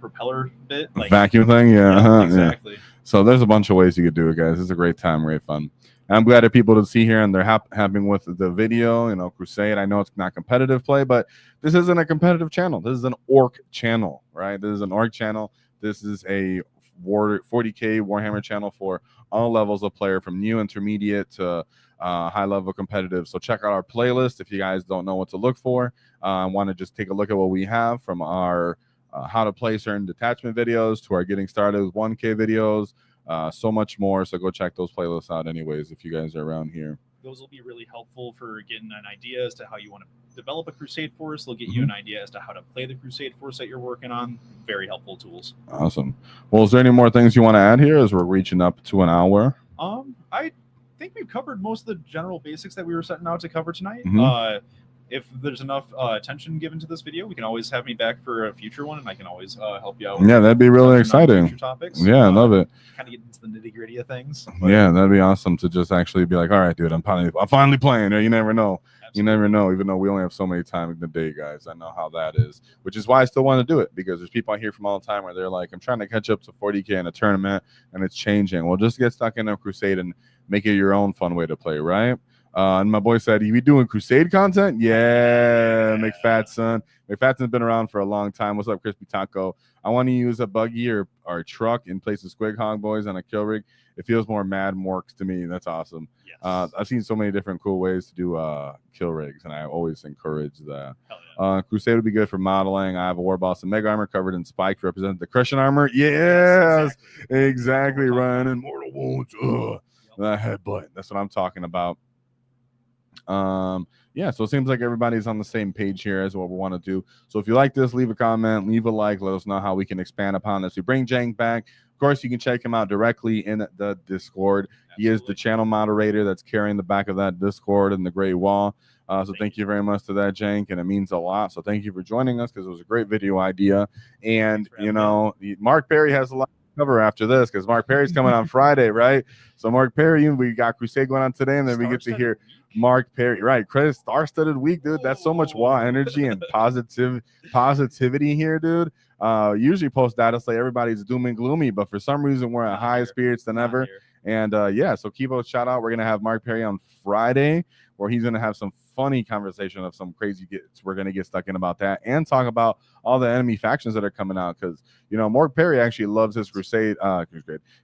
propeller bit. Like, vacuum thing, exactly. Yeah. So there's a bunch of ways you could do it, guys. It's a great time, great fun. I'm glad that people to see here and they're happy with the video. You know, Crusade, I know it's not competitive play, but this isn't a competitive channel. This is an orc channel, right? This is an orc channel. This is a 40K Warhammer channel for all levels of player, from new, intermediate to high level competitive. So check out our playlist if you guys don't know what to look for. Want to just take a look at what we have, from our how to play certain detachment videos to our getting started with 1K videos. So much more. So go check those playlists out anyways if you guys are around here. Those will be really helpful for getting an idea as to how you want to develop a Crusade force. They'll get you an idea as to how to play the Crusade force that you're working on. Very helpful tools. Awesome. Well, is there any more things you want to add here as we're reaching up to an hour? I think we've covered most of the general basics that we were setting out to cover tonight. If there's enough attention given to this video, we can always have me back for a future one, and I can always help you out. Yeah, that'd be really exciting. Future topics. Yeah, I love it. Kind of get into the nitty gritty of things. Yeah, that'd be awesome to just actually be like, all right, dude, I'm finally playing. You never know. Absolutely. You never know, even though we only have so many time in the day, guys. I know how that is, which is why I still want to do it, because there's people I hear from all the time where they're like, I'm trying to catch up to 40K in a tournament, and it's changing. Well, just get stuck in a Crusade and make it your own fun way to play, right? And my boy said, "You be doing Crusade content?" Yeah, McFatson. McFatson's been around for a long time. What's up, Crispy Taco? I want to use a buggy or truck in place of Squig Hog Boys on a kill rig. It feels more Mad Morks to me. That's awesome. Yes. I've seen so many different cool ways to do kill rigs, and I always encourage that. Yeah. Crusade would be good for modeling. I have a War Boss and Mega Armor covered in spikes to represent the Crushing Armor. Yes, exactly. Ryan and Mortal Wounds. That headbutt. That's what I'm talking about. Yeah, so it seems like everybody's on the same page here as what we want to do. So if you like this, leave a comment, leave a like, let us know how we can expand upon this. We bring Jank back. Of course, you can check him out directly in the Discord. Absolutely. He is the channel moderator that's carrying the back of that Discord and the gray wall. So thank you very much to that, Jank, and it means a lot. So thank you for joining us, because it was a great video idea. And you know, Mark Perry has a lot to cover after this, because Mark Perry's coming on Friday, right? So Mark Perry, we got Crusade going on today, and then we get to hear Mark Perry, right? Chris, star-studded week, dude. That's so much WAAGH energy and positivity here, dude. Usually post data say everybody's doom and gloomy, but for some reason we're at higher spirits than ever. And yeah, so keep a shout out. We're gonna have Mark Perry on Friday, where he's gonna have some funny conversation of some crazy gets. We're gonna get stuck in about that and talk about all the enemy factions that are coming out, because you know Mark Perry actually loves his Crusade,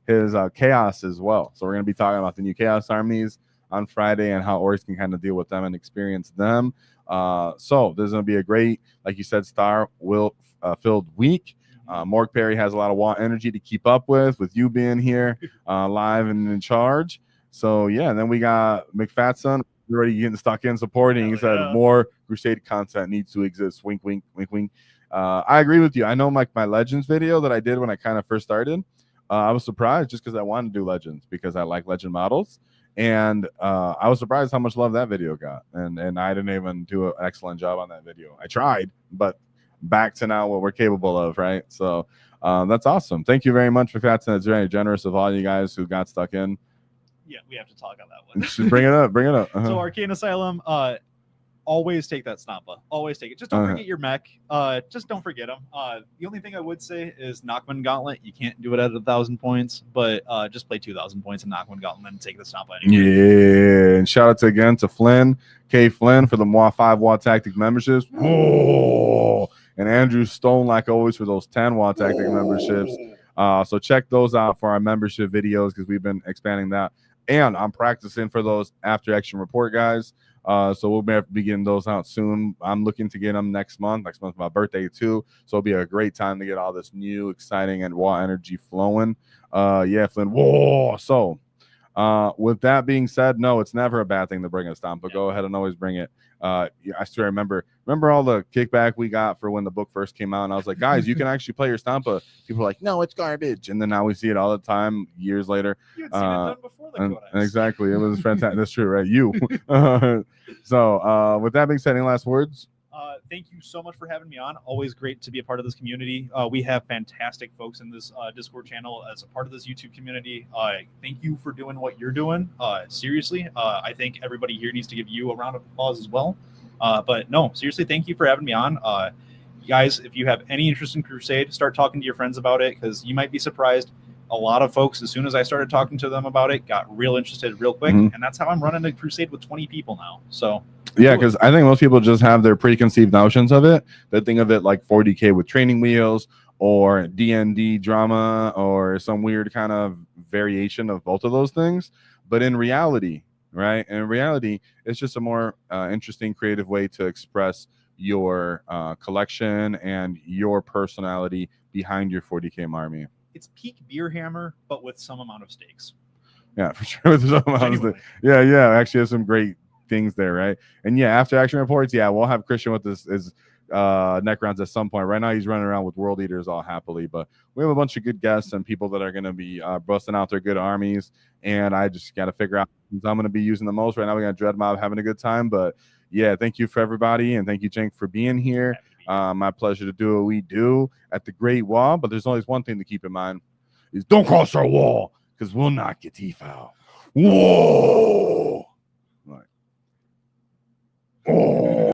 his Chaos as well. So we're gonna be talking about the new Chaos armies on Friday and how ORKS can kind of deal with them and experience them. So there's going to be a great, like you said, filled week. Mark Perry has a lot of WAAGH energy to keep up with you being here live and in charge. So yeah, and then we got McFatson already getting stuck in supporting. He said more Crusade content needs to exist. Wink, wink, wink, wink. I agree with you. I know my Legends video that I did when I kind of first started, I was surprised just because I wanted to do Legends, because I like Legend models. And I was surprised how much love that video got. And I didn't even do an excellent job on that video. I tried, but back to now what we're capable of, right? So that's awesome. Thank you very much for Fatson. It's very generous of all you guys who got stuck in. Yeah, we have to talk on that one. Just bring it up. Bring it up. So Arcane Asylum, always take that Snappa. Always take it. Just don't forget your mech. Just don't forget them. The only thing I would say is Knockman Gauntlet. You can't do it at 1,000 points, but just play 2,000 points in Knockman Gauntlet and take the Snappa anyway. Yeah, and shout out again to Flynn, K. Flynn, for the WAAGH Tactic memberships. Oh, and Andrew Stone, like always, for those 10 WAAGH Tactic memberships. So check those out for our membership videos, because we've been expanding that. And I'm practicing for those after action report guys. So we'll be getting those out soon. I'm looking to get them next month. Next month's my birthday too. So it'll be a great time to get all this new, exciting, and WAAGH energy flowing. Yeah, Flynn. Whoa. So with that being said, no, it's never a bad thing to bring a stomp, but go ahead and always bring it. I still remember all the kickback we got for when the book first came out, and I was like, guys, you can actually play your stompa. People were like, no, it's garbage, and then now we see it all the time years later. You had seen it done before the codex. Exactly, it was fantastic. That's true, right? You. So with that being said, any last words? Thank you so much for having me on. Always great to be a part of this community. We have fantastic folks in this Discord channel as a part of this YouTube community. Thank you for doing what you're doing. Seriously, I think everybody here needs to give you a round of applause as well. But no, seriously, thank you for having me on. You guys, if you have any interest in Crusade, start talking to your friends about it, because you might be surprised. A lot of folks, as soon as I started talking to them about it, got real interested real quick. And that's how I'm running a Crusade with 20 people now. So yeah, because I think most people just have their preconceived notions of it. They think of it like 40K with training wheels or D&D drama or some weird kind of variation of both of those things. But in reality, right? In reality, it's just a more interesting, creative way to express your collection and your personality behind your 40K army. It's peak Beer Hammer, but with some amount of stakes. Yeah, for sure. Yeah. Actually, has some great things there, right? And yeah, after action reports, yeah, we'll have Christian with his Necrons at some point. Right now, he's running around with World Eaters all happily, but we have a bunch of good guests and people that are going to be busting out their good armies. And I just got to figure out who I'm going to be using the most. Right now, we got Dread Mob having a good time, but yeah, thank you for everybody, and thank you, Cenk, for being here. My pleasure to do what we do at the Great Wall, but there's always one thing to keep in mind is don't cross our wall, because we'll not get T-foul. Whoa! Right. Oh.